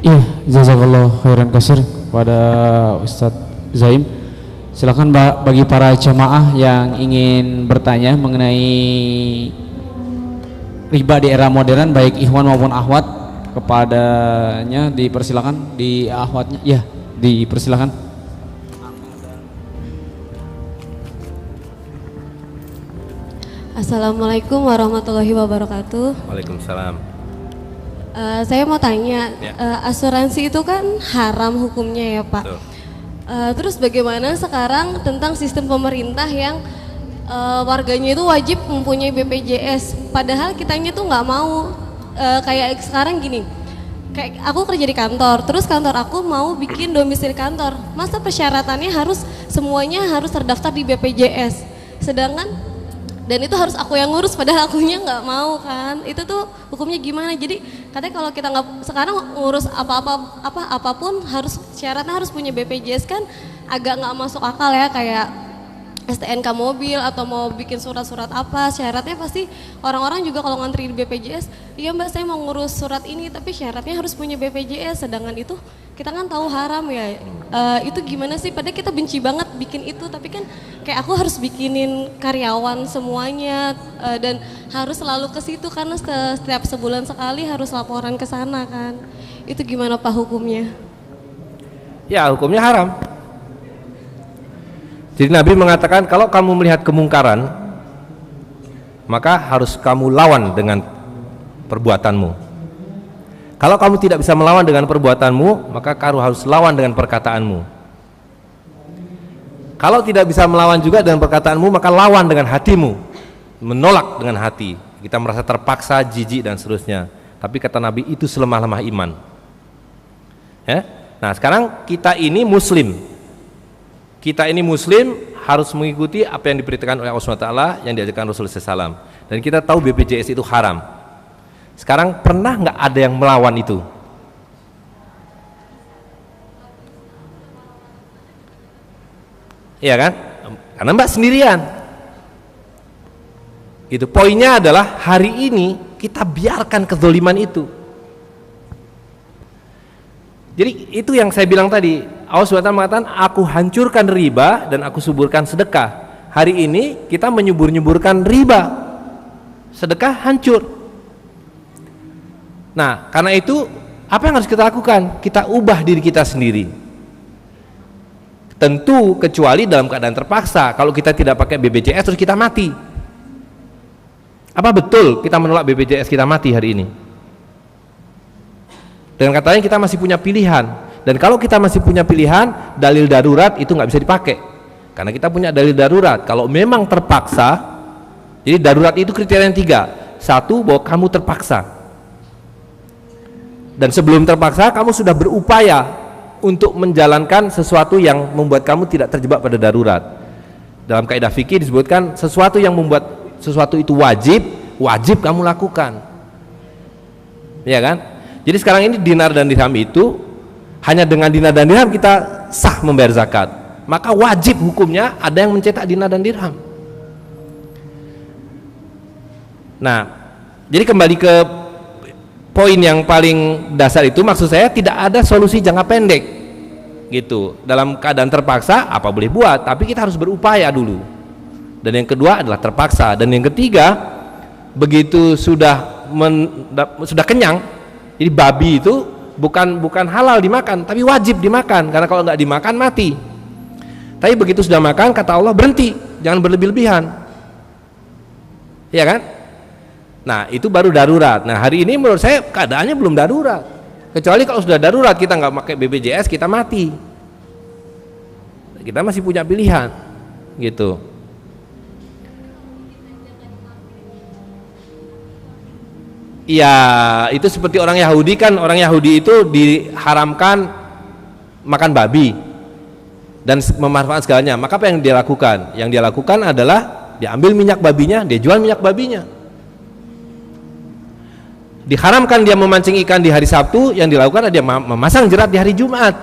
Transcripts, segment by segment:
Iya, jazakallah khairan kasir pada Ustadz Zaim. Silakan Mbak, bagi para jamaah yang ingin bertanya mengenai riba di era modern, baik ikhwan maupun akhwat, kepadanya dipersilakan, di akhwatnya ya dipersilakan. Assalamualaikum warahmatullahi wabarakatuh. Waalaikumsalam. Saya mau tanya, Ya. asuransi itu kan haram hukumnya ya Pak. Betul. Terus bagaimana sekarang tentang sistem pemerintah yang warganya itu wajib mempunyai BPJS, padahal kitanya tuh nggak mau. Kayak sekarang gini, kayak aku kerja di kantor, terus kantor aku mau bikin domisili kantor, masa persyaratannya harus semuanya harus terdaftar di BPJS, sedangkan dan itu harus aku yang ngurus padahal akunya nggak mau kan. Itu tuh hukumnya gimana? Jadi katanya kalau kita nggak sekarang ngurus apapun harus syaratnya harus punya BPJS, kan agak nggak masuk akal ya. Kayak STNK mobil atau mau bikin surat-surat apa, syaratnya pasti orang-orang juga kalau ngantri di BPJS, iya mbak saya mau ngurus surat ini tapi syaratnya harus punya BPJS, sedangkan itu kita kan tahu haram ya. Itu gimana sih, padahal kita benci banget bikin itu, tapi kan kayak aku harus bikinin karyawan semuanya, dan harus selalu ke situ karena setiap sebulan sekali harus laporan ke sana kan. Itu gimana Pak hukumnya? Ya, hukumnya haram. Jadi Nabi mengatakan kalau kamu melihat kemungkaran, maka harus kamu lawan dengan perbuatanmu. Kalau kamu tidak bisa melawan dengan perbuatanmu, maka kamu harus lawan dengan perkataanmu. Kalau tidak bisa melawan juga dengan perkataanmu, maka lawan dengan hatimu. Menolak dengan hati. Kita merasa terpaksa, jijik dan seterusnya. Tapi kata Nabi, itu selemah-lemah iman. Ya? Nah sekarang kita ini muslim. Kita ini muslim harus mengikuti apa yang diberitakan oleh Allah SWT, yang diajarkan Rasulullah SAW. Dan kita tahu BPJS itu haram. Sekarang pernah nggak ada yang melawan itu? Iya kan? Karena mbak sendirian. Gitu. Poinnya adalah hari ini kita biarkan kezaliman itu. Jadi itu yang saya bilang tadi. Allah SWT mengatakan, aku hancurkan riba dan aku suburkan sedekah. Hari ini kita menyubur-nyuburkan riba, sedekah hancur. Nah karena itu apa yang harus kita lakukan? Kita ubah diri kita sendiri. Tentu kecuali dalam keadaan terpaksa. Kalau kita tidak pakai BPJS terus kita mati. Apa betul kita menolak BPJS kita mati hari ini? Dengan katanya kita masih punya pilihan. Dan kalau kita masih punya pilihan, dalil darurat itu nggak bisa dipakai. Karena kita punya dalil darurat. Kalau memang terpaksa, jadi darurat itu kriteria yang 3. 1, bahwa kamu terpaksa. Dan sebelum terpaksa, kamu sudah berupaya untuk menjalankan sesuatu yang membuat kamu tidak terjebak pada darurat. Dalam kaidah fikih disebutkan sesuatu yang membuat sesuatu itu wajib kamu lakukan. Ya kan? Jadi sekarang ini dinar dan dirham itu hanya dengan dinar dan dirham kita sah membayar zakat. Maka wajib hukumnya ada yang mencetak dinar dan dirham. Nah, jadi kembali ke poin yang paling dasar itu, maksud saya tidak ada solusi jangka pendek gitu. Dalam keadaan terpaksa apa boleh buat, tapi kita harus berupaya dulu. Dan yang kedua adalah terpaksa. Dan yang ketiga, begitu sudah kenyang, jadi babi itu bukan halal dimakan, tapi wajib dimakan, karena kalau nggak dimakan mati. Tapi begitu sudah makan, kata Allah berhenti, jangan berlebih-lebihan, ya kan? Nah itu baru darurat. Nah hari ini menurut saya keadaannya belum darurat, kecuali kalau sudah darurat kita nggak pakai BPJS kita mati. Kita masih punya pilihan, gitu. Ya itu seperti orang Yahudi kan, orang Yahudi itu diharamkan makan babi dan memanfaatkan segalanya. Maka apa yang dia lakukan? Yang dia lakukan adalah dia ambil minyak babinya, dia jual minyak babinya. Diharamkan dia memancing ikan di hari Sabtu, yang dilakukan adalah dia memasang jerat di hari Jumat,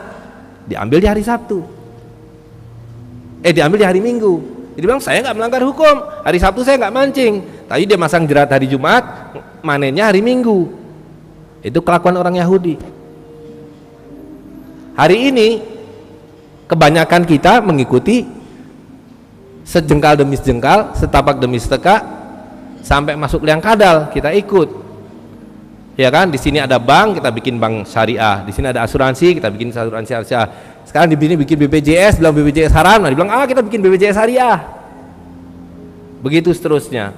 diambil di hari Sabtu, diambil di hari Minggu. Jadi bilang saya nggak melanggar hukum, hari Sabtu saya nggak mancing, tapi dia masang jerat hari Jumat, manennya hari Minggu. Itu kelakuan orang Yahudi. Hari ini kebanyakan kita mengikuti sejengkal demi sejengkal, setapak demi setapak, sampai masuk liang kadal kita ikut. Ya kan, di sini ada bank, kita bikin bank syariah. Di sini ada asuransi, kita bikin asuransi syariah. Sekarang di sini bikin BPJS, bilang BPJS haram, nah dibilang kita bikin BPJS syariah. Begitu seterusnya.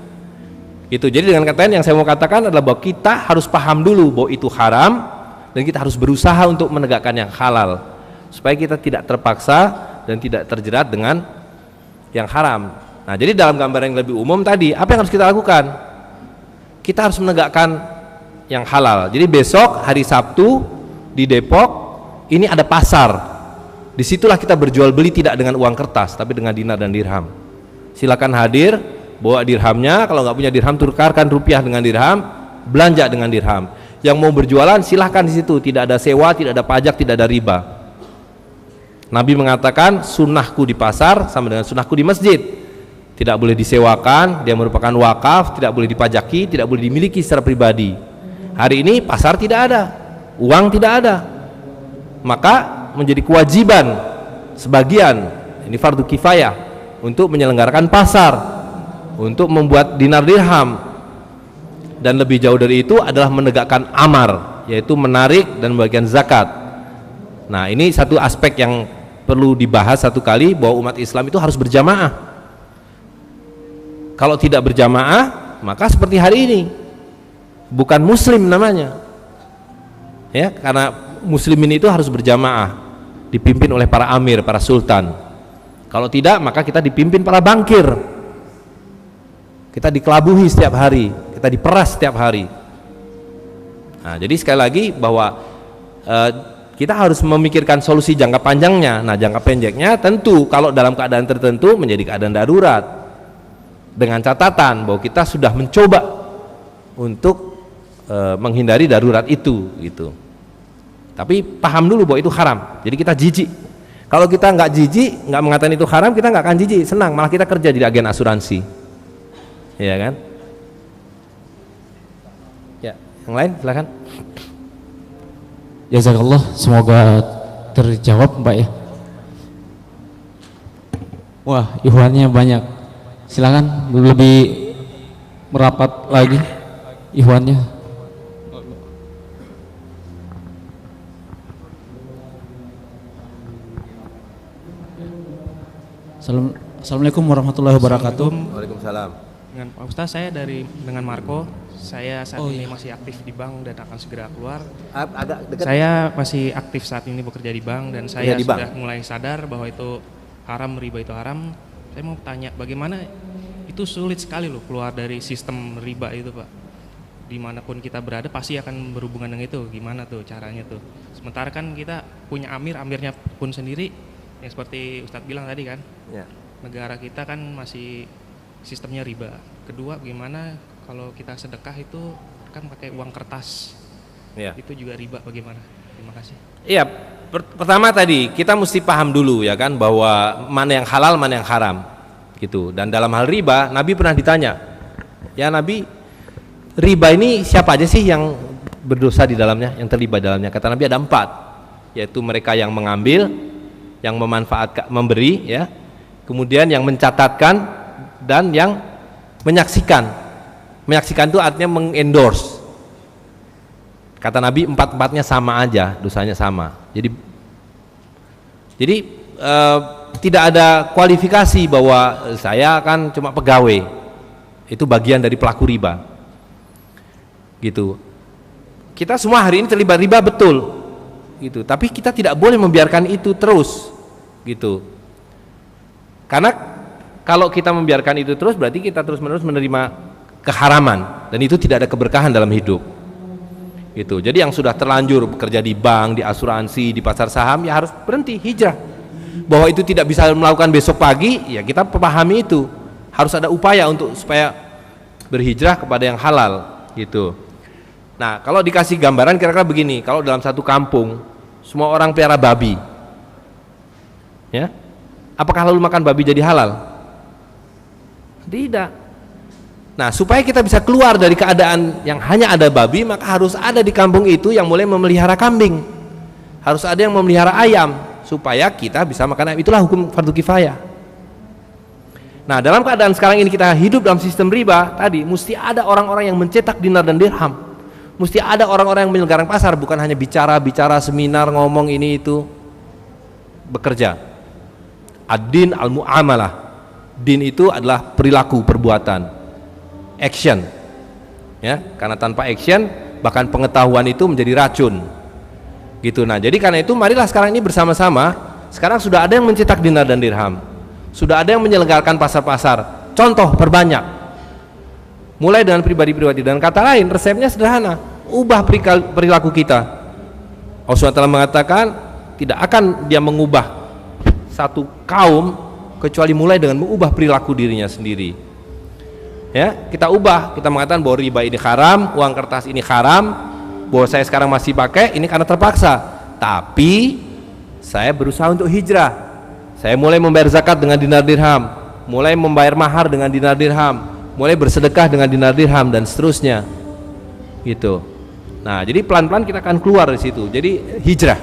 Itu. Jadi dengan kata lain yang saya mau katakan adalah bahwa kita harus paham dulu bahwa itu haram, dan kita harus berusaha untuk menegakkan yang halal supaya kita tidak terpaksa dan tidak terjerat dengan yang haram. Nah, jadi dalam gambaran yang lebih umum tadi, apa yang harus kita lakukan? Kita harus menegakkan yang halal. Jadi besok hari Sabtu di Depok ini ada pasar. Disitulah kita berjual beli tidak dengan uang kertas tapi dengan dinar dan dirham. Silakan hadir, bawa dirhamnya. Kalau nggak punya dirham, tukarkan rupiah dengan dirham, belanja dengan dirham. Yang mau berjualan silahkan di situ, tidak ada sewa, tidak ada pajak, tidak ada riba. Nabi mengatakan sunnahku di pasar sama dengan sunnahku di masjid. Tidak boleh disewakan, dia merupakan wakaf, tidak boleh dipajaki, tidak boleh dimiliki secara pribadi. Hari ini pasar tidak ada, uang tidak ada, maka menjadi kewajiban sebagian, ini fardu kifayah, untuk menyelenggarakan pasar, untuk membuat dinar dirham. Dan lebih jauh dari itu adalah menegakkan amar, yaitu menarik dan membagikan zakat. Nah, ini satu aspek yang perlu dibahas satu kali, bahwa umat Islam itu harus berjamaah. Kalau tidak berjamaah, maka seperti hari ini bukan muslim namanya. Ya, karena muslimin itu harus berjamaah, dipimpin oleh para amir, para sultan. Kalau tidak, maka kita dipimpin para bangkir. Kita dikelabuhi setiap hari, kita diperas setiap hari. Nah, jadi sekali lagi bahwa kita harus memikirkan solusi jangka panjangnya. Nah, jangka pendeknya tentu kalau dalam keadaan tertentu menjadi keadaan darurat, dengan catatan bahwa kita sudah mencoba untuk menghindari darurat itu, gitu. Tapi paham dulu bahwa itu haram. Jadi kita jijik. Kalau kita nggak jijik, nggak mengatakan itu haram, kita nggak akan jijik, senang. Malah kita kerja di agen asuransi. Ya kan? Ya, yang lain silakan. Jazakallah, semoga terjawab Mbak ya. Wah, ikhwannya banyak. Silakan lebih merapat lagi ikhwannya. Assalamualaikum warahmatullahi wabarakatuh. Waalaikumsalam. Dengan Pak Ustaz, saya dengan Marco. Saya saat ini masih aktif di bank dan akan segera keluar. Agak dekat. Saya masih aktif saat ini bekerja di bank dan saya di sudah bank. mulai sadar bahwa itu haram, riba itu haram. Saya mau tanya, bagaimana itu sulit sekali loh keluar dari sistem riba itu, Pak. Dimanapun kita berada pasti akan berhubungan dengan itu. Gimana tuh caranya tuh? Sementara kan kita punya amirnya pun sendiri, yang seperti Ustadz bilang tadi kan. Ya. Negara kita kan masih sistemnya riba. Kedua, bagaimana kalau kita sedekah itu kan pakai uang kertas? Ya. Itu juga riba, bagaimana? Terima kasih. Iya, pertama tadi kita mesti paham dulu ya kan, bahwa mana yang halal, mana yang haram, gitu. Dan dalam hal riba, Nabi pernah ditanya, ya Nabi, riba ini siapa aja sih yang berdosa di dalamnya, yang terlibat dalamnya? Kata Nabi ada 4, yaitu mereka yang mengambil, yang memanfaatkan, memberi, ya, kemudian yang mencatatkan, dan yang menyaksikan. Menyaksikan itu artinya mengendorse. Kata Nabi 4-4-nya sama aja, dosanya sama. Jadi tidak ada kualifikasi bahwa saya kan cuma pegawai. Itu bagian dari pelaku riba. Gitu. Kita semua hari ini terlibat riba, betul. Gitu. Tapi kita tidak boleh membiarkan itu terus. Gitu. Karena kalau kita membiarkan itu terus, berarti kita terus-menerus menerima keharaman, dan itu tidak ada keberkahan dalam hidup. Gitu. Jadi yang sudah terlanjur bekerja di bank, di asuransi, di pasar saham, ya harus berhenti, hijrah. Bahwa itu tidak bisa melakukan besok pagi, ya kita pahami itu. Harus ada upaya untuk supaya berhijrah kepada yang halal, gitu. Nah, kalau dikasih gambaran kira-kira begini, kalau dalam satu kampung semua orang pelihara babi, ya, apakah lalu makan babi jadi halal? Tidak. Nah, supaya kita bisa keluar dari keadaan yang hanya ada babi, maka harus ada di kampung itu yang mulai memelihara kambing. harus ada yang memelihara ayam supaya kita bisa makan ayam. Itulah hukum fardu kifayah. Nah, dalam keadaan sekarang ini kita hidup dalam sistem riba tadi, mesti ada orang-orang yang mencetak dinar dan dirham, mesti ada orang-orang yang menyelenggarakan pasar, bukan hanya bicara seminar, ngomong ini itu, bekerja. Ad-din al-mu'amalah. Din itu adalah perilaku, perbuatan, action, ya, karena tanpa action bahkan pengetahuan itu menjadi racun, gitu. Nah, jadi karena itu marilah sekarang ini bersama-sama. Sekarang sudah ada yang mencetak dinar dan dirham, sudah ada yang menyelenggarakan pasar-pasar. Contoh perbanyak, mulai dengan pribadi-pribadi. Dan kata lain, resepnya sederhana: ubah perilaku kita. Allah SWT mengatakan tidak akan dia mengubah satu kaum kecuali mulai dengan mengubah perilaku dirinya sendiri. Ya, kita ubah, kita mengatakan bahwa riba ini haram, uang kertas ini haram, bahwa saya sekarang masih pakai ini karena terpaksa. Tapi saya berusaha untuk hijrah. Saya mulai membayar zakat dengan dinar dirham, mulai membayar mahar dengan dinar dirham, mulai bersedekah dengan dinar dirham, dan seterusnya. Gitu. Nah, jadi pelan-pelan kita akan keluar dari situ. Jadi hijrah.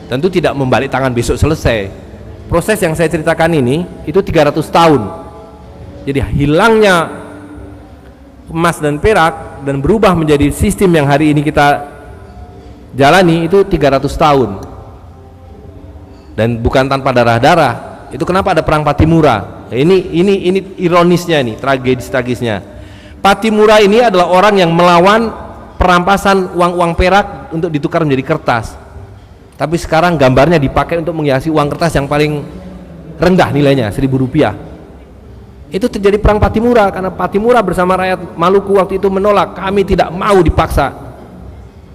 Tentu tidak membalik tangan besok selesai. Proses yang saya ceritakan ini itu 300 tahun. Jadi hilangnya emas dan perak dan berubah menjadi sistem yang hari ini kita jalani itu 300 tahun. Dan bukan tanpa darah-darah. Itu kenapa ada perang Patimura. Ya, ini ironisnya, ini tragisnya. Patimura ini adalah orang yang melawan perampasan uang-uang perak untuk ditukar menjadi kertas. Tapi sekarang gambarnya dipakai untuk menghiasi uang kertas yang paling rendah nilainya, Rp1.000. Itu terjadi perang Patimura karena Patimura bersama rakyat Maluku waktu itu menolak. Kami tidak mau dipaksa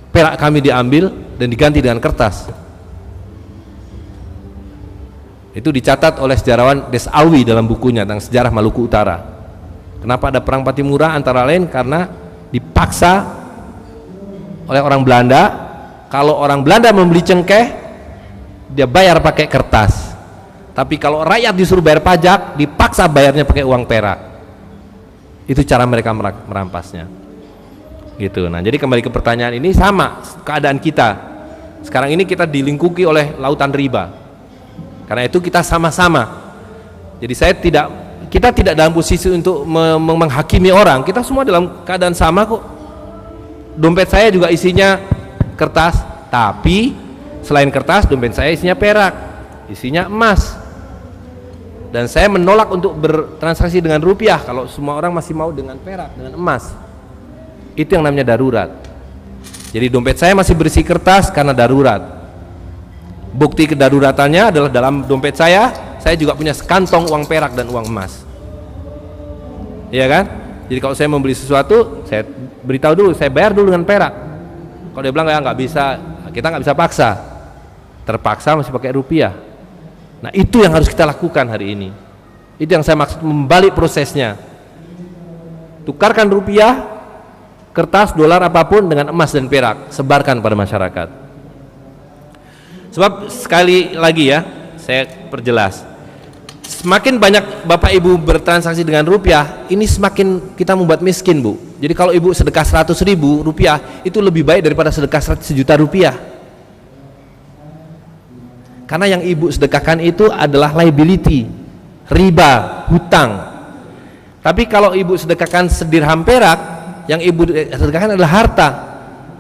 perak kami diambil dan diganti dengan kertas. Itu dicatat oleh sejarawan Des Alwi dalam bukunya tentang sejarah Maluku Utara. Kenapa ada perang Patimura? Antara lain karena dipaksa oleh orang Belanda. Kalau orang Belanda membeli cengkeh, dia bayar pakai kertas. Tapi kalau rakyat disuruh bayar pajak, dipaksa bayarnya pakai uang perak. Itu cara mereka merampasnya. Gitu. Nah, jadi kembali ke pertanyaan ini, sama keadaan kita. Sekarang ini kita dilingkupi oleh lautan riba. Karena itu kita sama-sama. Jadi kita tidak dalam posisi untuk menghakimi orang. Kita semua dalam keadaan sama kok. Dompet saya juga isinya kertas, tapi selain kertas dompet saya isinya perak, isinya emas, dan saya menolak untuk bertransaksi dengan rupiah kalau semua orang masih mau dengan perak, dengan emas. Itu yang namanya darurat. Jadi dompet saya masih berisi kertas karena darurat. Bukti kedaruratannya adalah dalam dompet saya juga punya sekantong uang perak dan uang emas. Iya kan? Jadi kalau saya membeli sesuatu, saya beritahu dulu, saya bayar dulu dengan perak. Kalau dia bilang ya nggak bisa, kita nggak bisa paksa, terpaksa masih pakai rupiah. Nah, itu yang harus kita lakukan hari ini. Itu yang saya maksud membalik prosesnya. Tukarkan rupiah, kertas, dolar, apapun dengan emas dan perak, sebarkan pada masyarakat. Sebab sekali lagi ya, saya perjelas, semakin banyak bapak ibu bertransaksi dengan rupiah, ini semakin kita membuat miskin, Bu. Jadi kalau ibu sedekah 100.000 rupiah, itu lebih baik daripada sedekah 1 juta rupiah. Karena yang ibu sedekahkan itu adalah liability, riba, hutang. Tapi kalau ibu sedekahkan sedirham perak, yang ibu sedekahkan adalah harta,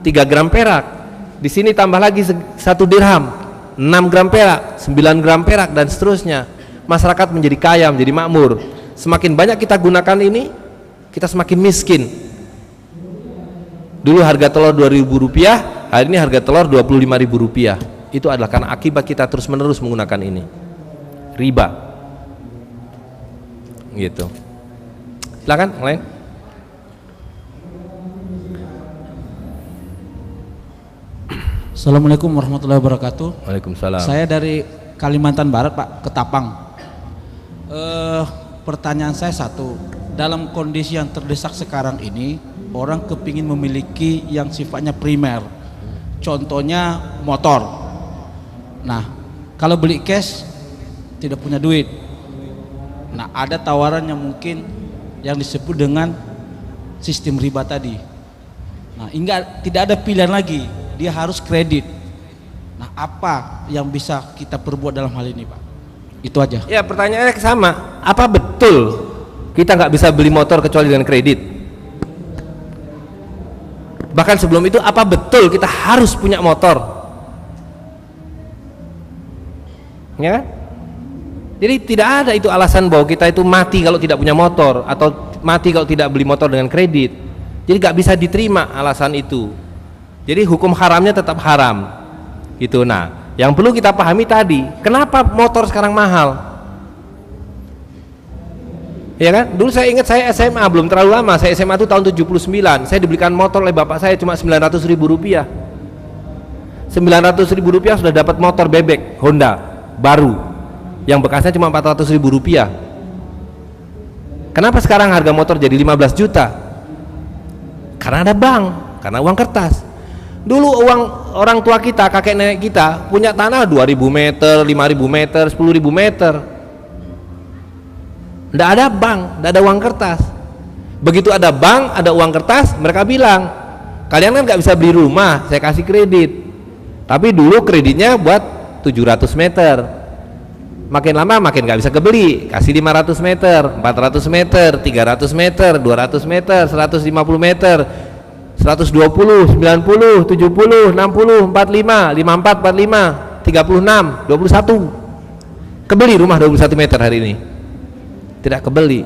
3 gram perak. Di sini tambah lagi 1 dirham, 6 gram perak, 9 gram perak, dan seterusnya. Masyarakat menjadi kaya, menjadi makmur. Semakin banyak kita gunakan ini, kita semakin miskin. Dulu harga telur Rp2.000, hari ini harga telur Rp25.000. Itu adalah karena akibat kita terus menerus menggunakan ini, riba. Gitu. Silakan yang lain. Assalamualaikum warahmatullahi wabarakatuh. Waalaikumsalam. Saya dari Kalimantan Barat, Pak, Ketapang. Pertanyaan saya satu, dalam kondisi yang terdesak sekarang ini, orang kepingin memiliki yang sifatnya primer, contohnya motor. Nah, kalau beli cash tidak punya duit. Nah, ada tawaran yang mungkin yang disebut dengan sistem riba tadi. Nah, tidak ada pilihan lagi, dia harus kredit. Nah, apa yang bisa kita perbuat dalam hal ini, Pak? Itu aja. Ya, pertanyaannya sama. Apa betul kita nggak bisa beli motor kecuali dengan kredit? Bahkan sebelum itu, apa betul kita harus punya motor? Ya kan? Jadi tidak ada itu alasan bahwa kita itu mati kalau tidak punya motor atau mati kalau tidak beli motor dengan kredit. Jadi nggak bisa diterima alasan itu. Jadi hukum haramnya tetap haram. Gitu. Nah, yang perlu kita pahami tadi, kenapa motor sekarang mahal? Ya kan? Dulu saya ingat saya SMA, belum terlalu lama, saya SMA itu tahun 79, saya dibelikan motor oleh bapak saya cuma 900.000 rupiah. 900.000 rupiah sudah dapat motor bebek Honda baru, yang bekasnya cuma 400.000 rupiah. Kenapa sekarang harga motor jadi 15 juta? Karena ada bank, karena uang kertas. Dulu uang orang tua kita, kakek nenek kita punya tanah 2.000 meter, 5.000 meter, 10.000 meter. Tidak ada bank, tidak ada uang kertas. Begitu ada bank, ada uang kertas, mereka bilang, kalian kan nggak bisa beli rumah, saya kasih kredit. Tapi dulu kreditnya buat 700 meter. Makin lama makin nggak bisa kebeli, kasih 500 meter, 400 meter, 300 meter, 200 meter, 150 meter, 120, 90, 70, 60, 45, 54, 45, 36, 21. Kebeli rumah 21 meter hari ini? Tidak kebeli.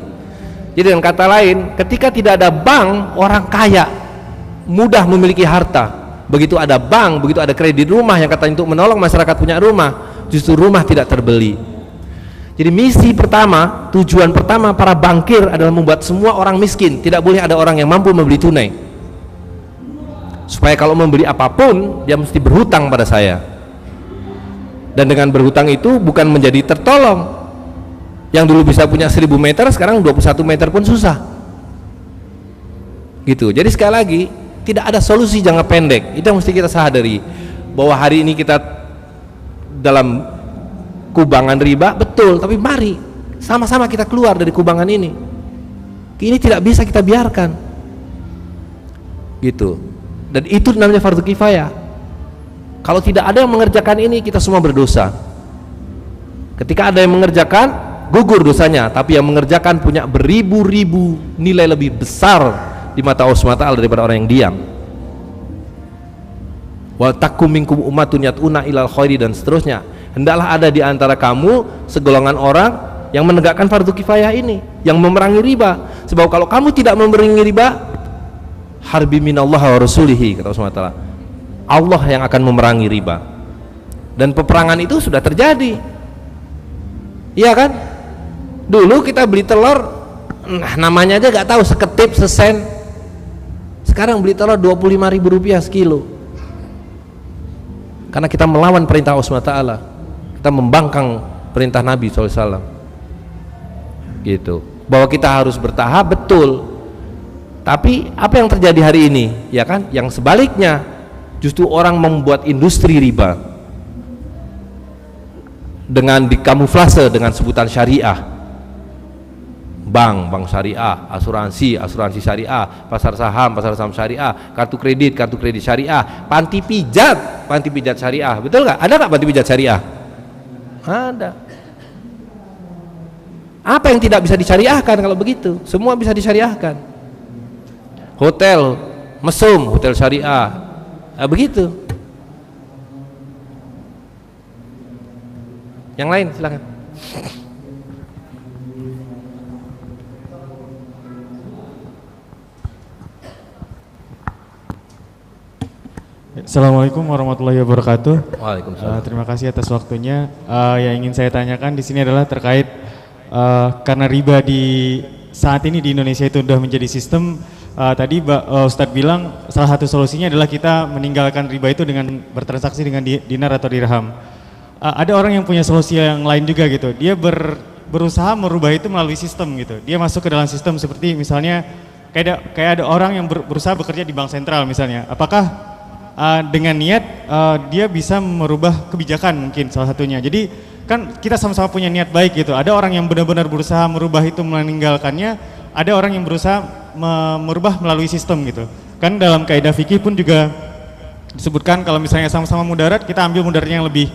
Jadi dengan kata lain, ketika tidak ada bank, orang kaya mudah memiliki harta. Begitu ada bank, begitu ada kredit rumah yang katanya untuk menolong masyarakat punya rumah, justru rumah tidak terbeli. Jadi misi pertama, tujuan pertama para bankir adalah membuat semua orang miskin. Tidak boleh ada orang yang mampu membeli tunai, supaya kalau membeli apapun dia mesti berhutang pada saya, dan dengan berhutang itu bukan menjadi tertolong. Yang dulu bisa punya 1.000 meter sekarang 21 meter pun susah gitu. Jadi sekali lagi, tidak ada solusi jangka pendek. Itu yang mesti kita sadari, bahwa hari ini kita dalam kubangan riba, betul, tapi mari sama-sama kita keluar dari kubangan ini. Ini tidak bisa kita biarkan gitu. Dan itu namanya fardu kifayah. Kalau tidak ada yang mengerjakan ini, kita semua berdosa. Ketika ada yang mengerjakan, gugur dosanya, tapi yang mengerjakan punya beribu-ribu nilai lebih besar di mata Allah SWT daripada orang yang diam. Wal takum minkum ummatun yat'una ilal khairi, dan seterusnya. Hendaklah ada di antara kamu segolongan orang yang menegakkan fardu kifayah ini, yang memerangi riba. Sebab kalau kamu tidak memerangi riba, harbi minallah wa rasulihi, kata Allah SWT, Allah yang akan memerangi riba. Dan peperangan itu sudah terjadi. Iya kan? Dulu kita beli telur, namanya aja gak tahu, seketip, sesen. Sekarang beli telur 25.000 rupiah sekilo. Karena kita melawan perintah Allah SWT, kita membangkang perintah Nabi SAW. Gitu. Bahwa kita harus bertahap, betul. Tapi apa yang terjadi hari ini? Ya kan? Yang sebaliknya, justru orang membuat industri riba dengan dikamuflase dengan sebutan syariah. Bank syariah, asuransi syariah, pasar saham syariah, kartu kredit syariah, panti pijat syariah. Betul nggak? Ada nggak panti pijat syariah? Ada. Apa yang tidak bisa disyariahkan kalau begitu? Semua bisa disyariahkan. Hotel mesum, hotel syariah, begitu. Yang lain silakan. Assalamualaikum warahmatullahi wabarakatuh. Waalaikumsalam. Terima kasih atas waktunya. Yang ingin saya tanyakan di sini adalah terkait karena riba di saat ini di Indonesia itu sudah menjadi sistem. Tadi Ustadz bilang salah satu solusinya adalah kita meninggalkan riba itu dengan bertransaksi dengan dinar atau dirham. Ada orang yang punya solusi yang lain juga gitu. Dia berusaha merubah itu melalui sistem gitu. Dia masuk ke dalam sistem seperti misalnya kayak ada orang yang berusaha bekerja di bank sentral misalnya. Apakah dengan niat dia bisa merubah kebijakan mungkin salah satunya. Jadi kan kita sama-sama punya niat baik gitu. Ada orang yang benar-benar berusaha merubah itu meninggalkannya, ada orang yang berusaha merubah melalui sistem gitu. Kan dalam kaidah fikih pun juga disebutkan kalau misalnya sama-sama mudarat, kita ambil mudaratnya yang lebih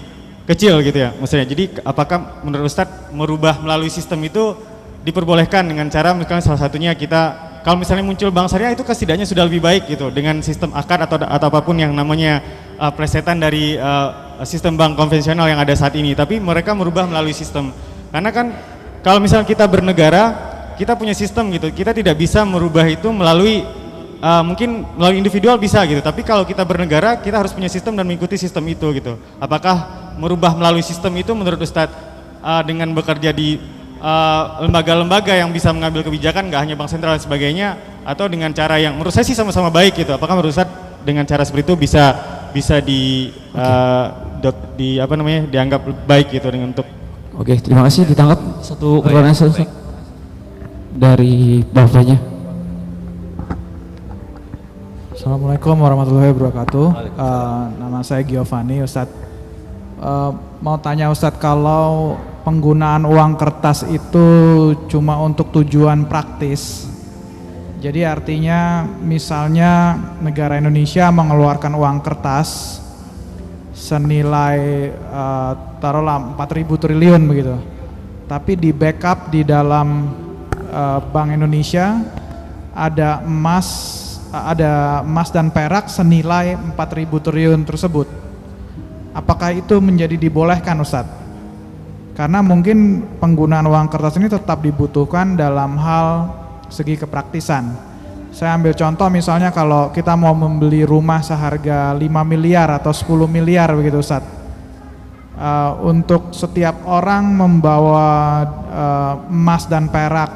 kecil gitu ya maksudnya. Jadi apakah menurut Ustadz merubah melalui sistem itu diperbolehkan dengan cara misalnya salah satunya kita kalau misalnya muncul bank syariah itu setidaknya sudah lebih baik gitu dengan sistem akad atau apapun yang namanya plesetan dari sistem bank konvensional yang ada saat ini, tapi mereka merubah melalui sistem. Karena kan kalau misalnya kita bernegara, kita punya sistem gitu, kita tidak bisa merubah itu melalui mungkin melalui individual bisa gitu, tapi kalau kita bernegara kita harus punya sistem dan mengikuti sistem itu gitu. Apakah merubah melalui sistem itu menurut Ustadz dengan bekerja di lembaga-lembaga yang bisa mengambil kebijakan, nggak hanya bank sentral dan sebagainya, atau dengan cara yang menurut saya sih sama-sama baik gitu? Apakah menurut Ustadz dengan cara seperti itu bisa dianggap baik gitu dengan untuk? Oke, terima kasih. Ditangkap satu pertanyaan Ustaz dari bapaknya. Assalamualaikum warahmatullahi wabarakatuh. Nama saya Giovanni. Ustadz, mau tanya Ustadz, kalau penggunaan uang kertas itu cuma untuk tujuan praktis, jadi artinya misalnya negara Indonesia mengeluarkan uang kertas senilai taruhlah 4.000 triliun begitu, tapi di backup di dalam Bank Indonesia ada emas dan perak senilai 4.000 triliun tersebut. Apakah itu menjadi dibolehkan Ustadz? Karena mungkin penggunaan uang kertas ini tetap dibutuhkan dalam hal segi kepraktisan. Saya ambil contoh misalnya kalau kita mau membeli rumah seharga 5 miliar atau 10 miliar begitu Ustadz, untuk setiap orang membawa emas dan perak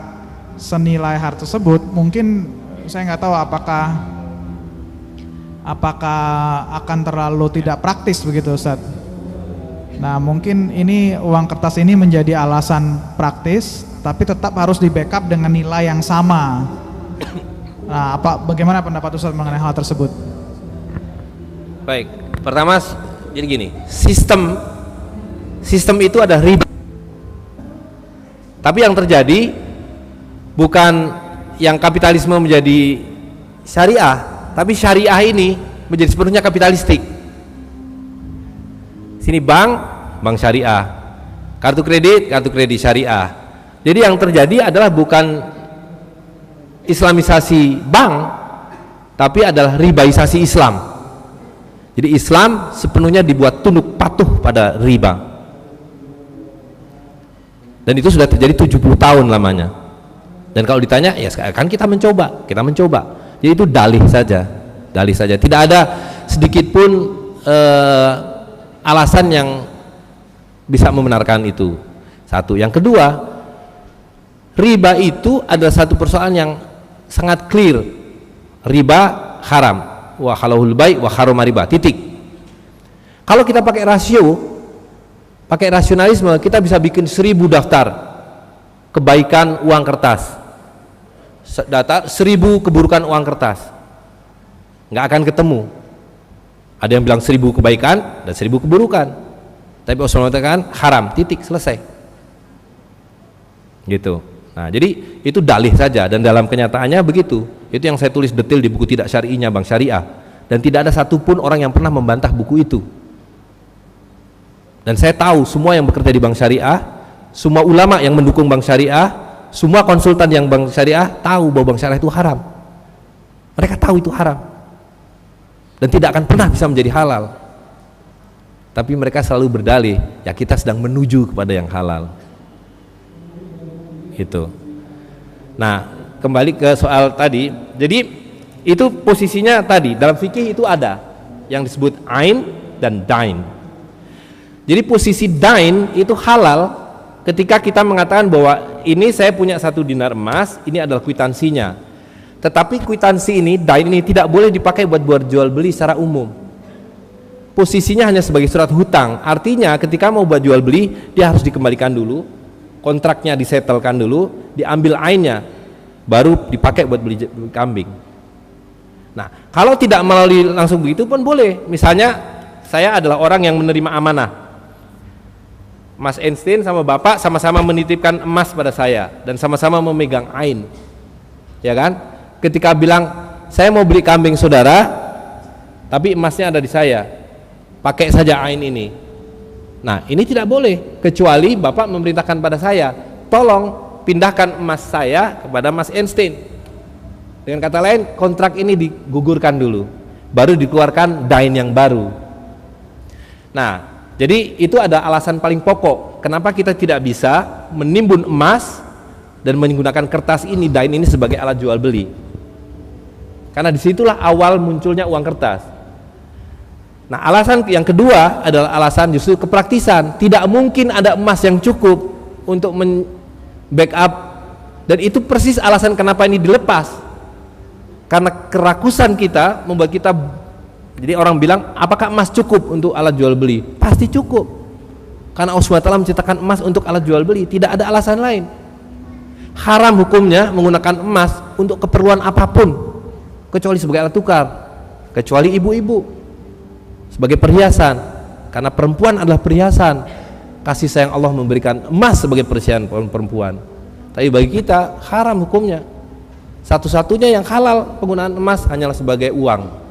senilai hal tersebut, mungkin saya nggak tahu apakah akan terlalu tidak praktis begitu Ustadz. Nah mungkin ini uang kertas ini menjadi alasan praktis, tapi tetap harus di backup dengan nilai yang sama. Nah bagaimana pendapat Ustadz mengenai hal tersebut? Baik, pertama jadi gini, sistem itu ada riba, tapi yang terjadi bukan yang kapitalisme menjadi syariah, tapi syariah ini menjadi sepenuhnya kapitalistik. Sini bank syariah, kartu kredit syariah. Jadi yang terjadi adalah bukan islamisasi bank, tapi adalah ribaisasi Islam. Jadi Islam sepenuhnya dibuat tunduk patuh pada riba, dan itu sudah terjadi 70 tahun lamanya. Dan kalau ditanya, ya kan kita mencoba. Jadi itu dalih saja. Tidak ada sedikit pun alasan yang bisa membenarkan itu. Satu. Yang kedua, riba itu adalah satu persoalan yang sangat clear. Riba haram. Wa halahul bai' wa harama riba. Titik. Kalau kita pakai rasio, pakai rasionalisme, kita bisa bikin 1000 daftar kebaikan uang kertas, data 1000 keburukan uang kertas, nggak akan ketemu. Ada yang bilang 1000 kebaikan dan 1000 keburukan, tapi Rasulullah mengatakan haram, titik, selesai gitu. Nah jadi itu dalih saja, dan dalam kenyataannya begitu. Itu yang saya tulis detail di buku Tidak Syar'inya Bank Syariah, dan tidak ada satupun orang yang pernah membantah buku itu. Dan saya tahu semua yang bekerja di Bank Syariah, semua ulama yang mendukung Bank Syariah, semua konsultan yang Bank Syariah tahu bahwa Bank Syariah itu haram. Mereka tahu itu haram dan tidak akan pernah bisa menjadi halal. Tapi mereka selalu berdalih, ya kita sedang menuju kepada yang halal. Gitu. Nah, kembali ke soal tadi. Jadi itu posisinya tadi dalam fikih itu ada yang disebut ain dan dain. Jadi posisi dain itu halal ketika kita mengatakan bahwa ini saya punya 1 dinar emas, ini adalah kwitansinya. Tetapi kwitansi ini, dain ini tidak boleh dipakai buat jual beli secara umum. Posisinya hanya sebagai surat hutang. Artinya ketika mau buat jual beli, dia harus dikembalikan dulu, kontraknya disetelkan dulu, diambil ainnya, baru dipakai buat beli kambing. Nah, kalau tidak melalui langsung begitu pun boleh. Misalnya saya adalah orang yang menerima amanah, Mas Einstein sama Bapak sama-sama menitipkan emas pada saya dan sama-sama memegang ain, ya kan? Ketika bilang saya mau beli kambing saudara, tapi emasnya ada di saya, pakai saja ain ini. Nah, ini tidak boleh, kecuali Bapak memerintahkan pada saya, tolong pindahkan emas saya kepada Mas Einstein. Dengan kata lain, kontrak ini digugurkan dulu, baru dikeluarkan dain yang baru. Nah, jadi itu ada alasan paling pokok kenapa kita tidak bisa menimbun emas dan menggunakan kertas ini, dain ini sebagai alat jual beli. Karena disitulah awal munculnya uang kertas. Nah, alasan yang kedua adalah alasan justru kepraktisan. Tidak mungkin ada emas yang cukup untuk backup, dan itu persis alasan kenapa ini dilepas. Karena kerakusan kita membuat kita, jadi orang bilang, apakah emas cukup untuk alat jual beli? Pasti cukup. Karena Allah SWT menciptakan emas untuk alat jual beli, tidak ada alasan lain. Haram hukumnya menggunakan emas untuk keperluan apapun, kecuali sebagai alat tukar, kecuali ibu-ibu sebagai perhiasan, karena perempuan adalah perhiasan. Kasih sayang Allah memberikan emas sebagai perhiasan perempuan. Tapi bagi kita haram hukumnya. Satu-satunya yang halal penggunaan emas hanyalah sebagai uang.